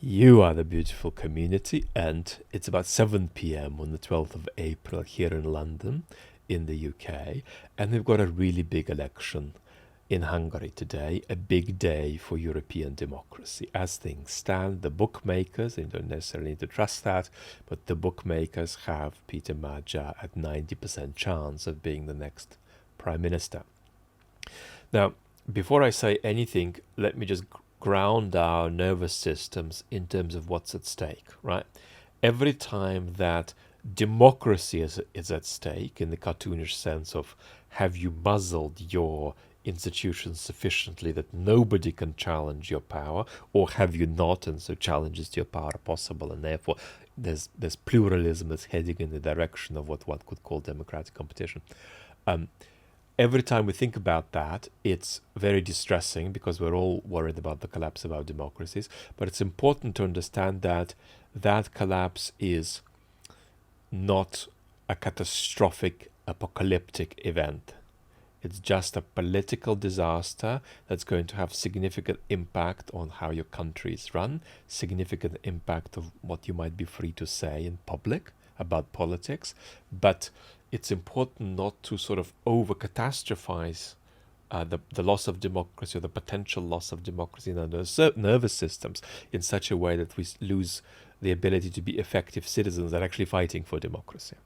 You are the beautiful community, and it's about 7 p.m. on the 12th of April here in London, in the UK, and we've got a really big election in Hungary today, a big day for European democracy. As things stand, the bookmakers, and you don't necessarily need to trust that, but the bookmakers have Peter Magyar at 90% chance of being the next Prime Minister. Now, before I say anything, let me just ground our nervous systems in terms of what's at stake, right? Every time that democracy is at stake, in the cartoonish sense of have you muzzled your institutions sufficiently that nobody can challenge your power, or have you not, and so challenges to your power are possible, and therefore there's pluralism that's heading in the direction of what one could call democratic competition. Every time we think about that, it's very distressing because we're all worried about the collapse of our democracies. But it's important to understand that that collapse is not a catastrophic, apocalyptic event. It's just a political disaster that's going to have significant impact on how your country is run, significant impact of what you might be free to say in public about politics. But it's important not to sort of over-catastrophize the loss of democracy or the potential loss of democracy in our nervous systems in such a way that we lose the ability to be effective citizens that are actually fighting for democracy.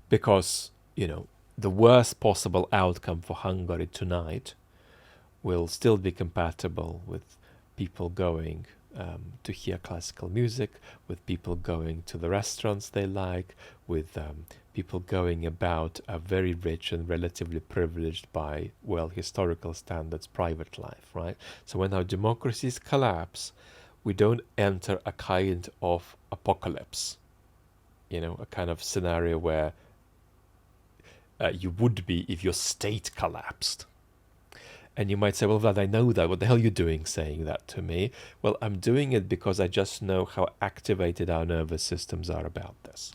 Because, the worst possible outcome for Hungary tonight will still be compatible with people going to hear classical music, with people going to the restaurants they like, with people going about a very rich and relatively privileged by, historical standards, private life, right? So when our democracies collapse, we don't enter a kind of apocalypse, a kind of scenario where you would be if your state collapsed. And you might say, well, Vlad, I know that. What the hell are you doing saying that to me? Well, I'm doing it because I just know how activated our nervous systems are about this.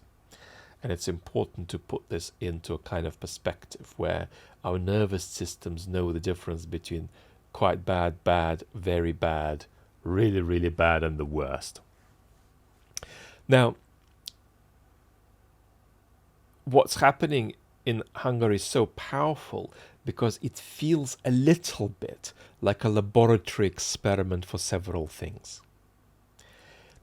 And it's important to put this into a kind of perspective where our nervous systems know the difference between quite bad, bad, very bad, really, really bad, and the worst. Now, what's happening in Hungary is so powerful because it feels a little bit like a laboratory experiment for several things.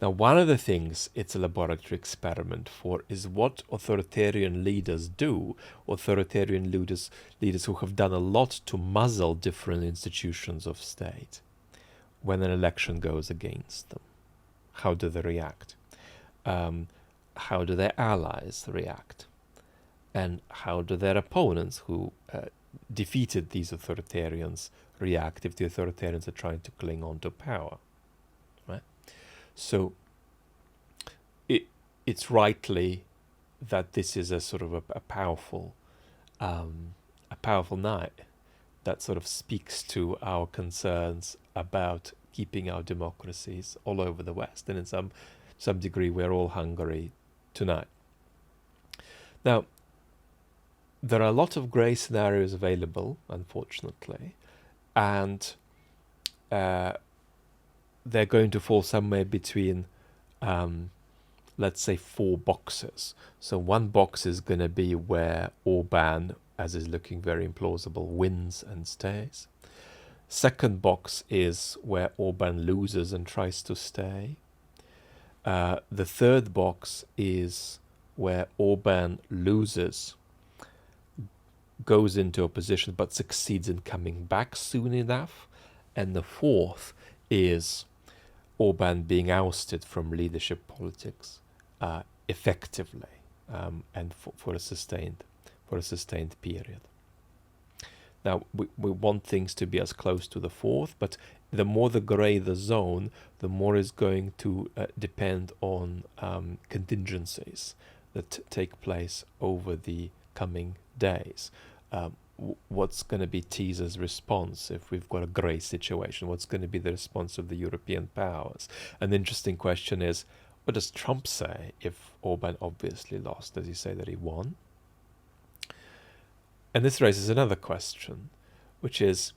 Now, one of the things it's a laboratory experiment for is what authoritarian leaders do, authoritarian leaders who have done a lot to muzzle different institutions of state when an election goes against them. How do they react? How do their allies react? And how do their opponents who defeated these authoritarians react if the authoritarians are trying to cling on to power, right? So it's rightly that this is a sort of a powerful night that sort of speaks to our concerns about keeping our democracies all over the West, and in some degree we're all Hungary tonight. Now, there are a lot of grey scenarios available, unfortunately, and they're going to fall somewhere between, let's say, 4 boxes. So one box is going to be where Orbán, as is looking very implausible, wins and stays. Second box is where Orbán loses and tries to stay. The third box is where Orbán loses, goes into opposition but succeeds in coming back soon enough. And the fourth is Orbán being ousted from leadership politics effectively and for a sustained period. Now, we want things to be as close to the fourth, but the more the grey the zone, the more is going to depend on contingencies that take place over the coming days. What's going to be Teaser's response if we've got a grey situation? What's going to be the response of the European powers? An interesting question is, what does Trump say if Orbán obviously lost? Does he say that he won? And this raises another question, which is,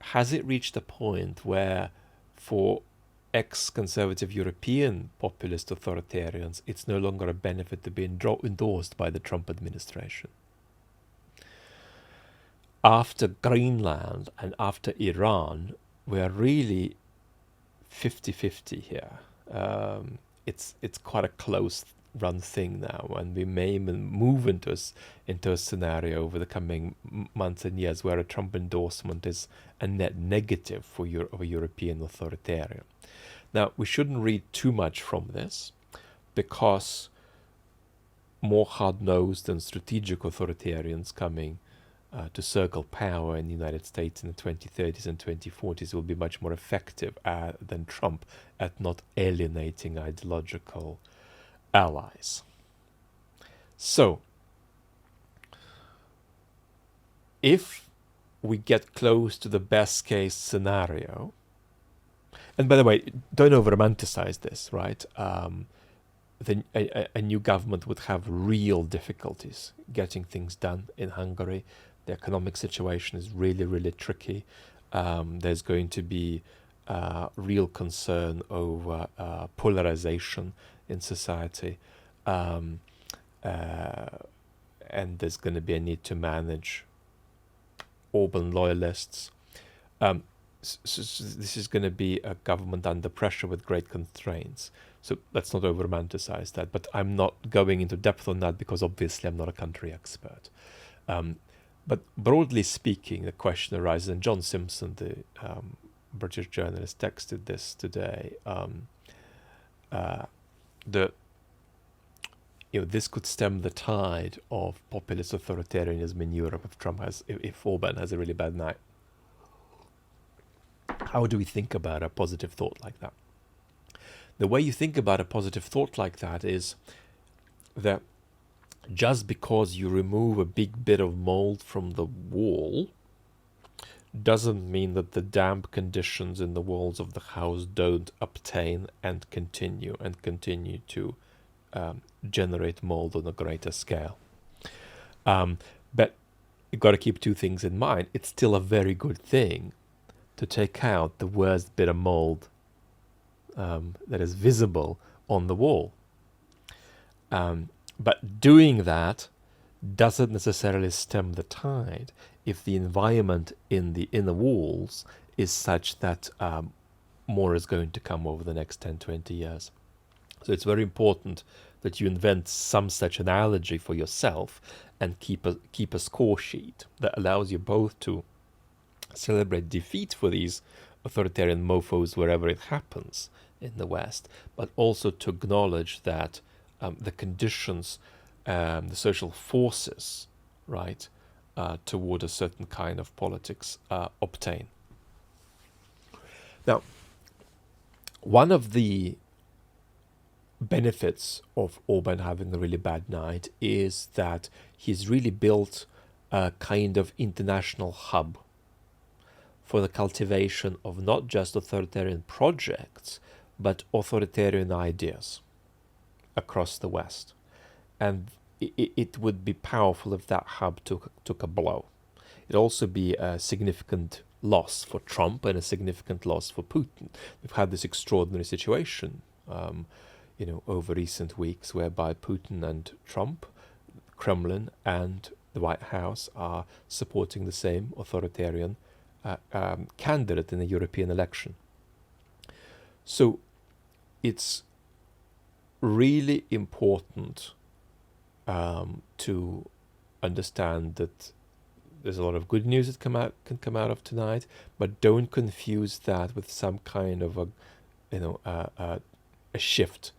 has it reached a point where for ex-conservative European populist authoritarians, it's no longer a benefit to be endorsed by the Trump administration. After Greenland and after Iran, we're really 50-50 here. It's quite a close run thing now, and we may even move into a scenario over the coming months and years where a Trump endorsement is a net negative for a European authoritarian. Now, we shouldn't read too much from this, because more hard-nosed and strategic authoritarians coming to circle power in the United States in the 2030s and 2040s will be much more effective than Trump at not alienating ideological allies. So, if we get close to the best case scenario, and by the way, don't over-romanticize this, right? A new government would have real difficulties getting things done in Hungary. The economic situation is really, really tricky. There's going to be real concern over polarization in society. And there's going to be a need to manage Orban loyalists. So this is going to be a government under pressure with great constraints. So let's not over-romanticize that. But I'm not going into depth on that because obviously I'm not a country expert. But broadly speaking, the question arises, and John Simpson, the British journalist, texted this today, that this could stem the tide of populist authoritarianism in Europe if Orban has a really bad night. How do we think about a positive thought like that? The way you think about a positive thought like that is that just because you remove a big bit of mold from the wall doesn't mean that the damp conditions in the walls of the house don't obtain and continue to generate mold on a greater scale. But you've got to keep two things in mind. It's still a very good thing to take out the worst bit of mold that is visible on the wall. But doing that doesn't necessarily stem the tide if the environment in the inner walls is such that more is going to come over the next 10, 20 years. So it's very important that you invent some such analogy for yourself and keep a score sheet that allows you both to celebrate defeat for these authoritarian mofos wherever it happens in the West, but also to acknowledge that the conditions, the social forces, right, toward a certain kind of politics obtain. Now, one of the benefits of Orban having a really bad night is that he's really built a kind of international hub for the cultivation of not just authoritarian projects, but authoritarian ideas across the West. And it would be powerful if that hub took a blow. It'd also be a significant loss for Trump and a significant loss for Putin. We've had this extraordinary situation, over recent weeks, whereby Putin and Trump, Kremlin and the White House are supporting the same authoritarian candidate in the European election. So it's really important to understand that there's a lot of good news that can come out of tonight, but don't confuse that with some kind of a shift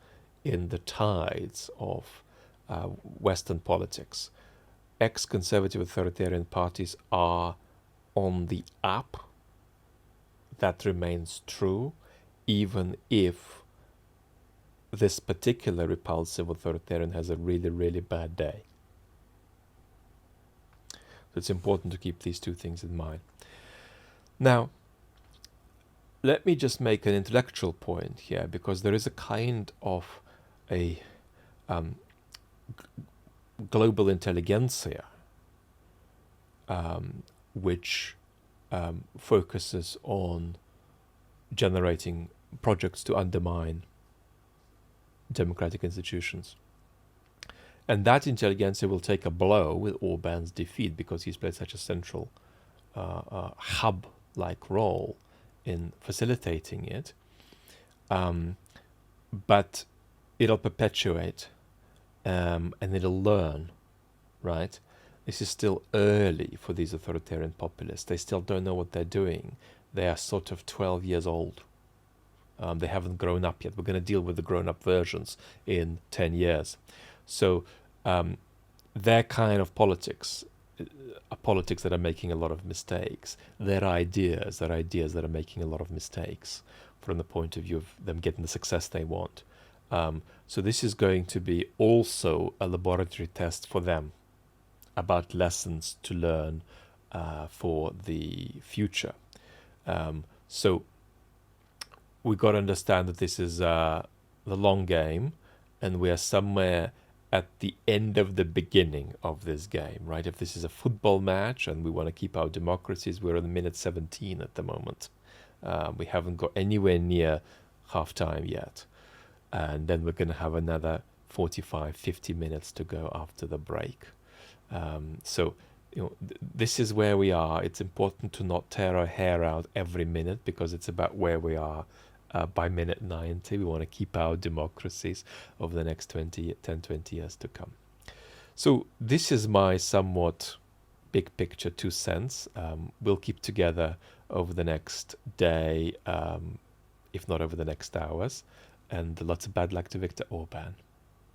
in the tides of Western politics. Ex-conservative authoritarian parties are on the up. That remains true, even if this particular repulsive authoritarian has a really, really bad day. So it's important to keep these two things in mind. Now, let me just make an intellectual point here, because there is a kind of a global intelligentsia which focuses on generating projects to undermine democratic institutions. And that intelligentsia will take a blow with Orban's defeat, because he's played such a central hub-like role in facilitating it. But it'll perpetuate, and it'll learn, right? This is still early for these authoritarian populists. They still don't know what they're doing. They are sort of 12 years old. They haven't grown up yet. We're going to deal with the grown-up versions in 10 years. So their kind of politics are politics that are making a lot of mistakes. Their ideas are ideas that are making a lot of mistakes from the point of view of them getting the success they want. So this is going to be also a laboratory test for them about lessons to learn for the future. So we got to understand that this is the long game, and we are somewhere at the end of the beginning of this game, right? If this is a football match and we want to keep our democracies, we're in minute 17 at the moment. We haven't got anywhere near half-time yet. And then we're going to have another 45, 50 minutes to go after the break. So, this is where we are. It's important to not tear our hair out every minute, because it's about where we are by minute 90. We want to keep our democracies over the next 10, 20 years to come. So this is my somewhat big picture 2 cents. We'll keep together over the next day, if not over the next hours. And lots of bad luck to Viktor Orban.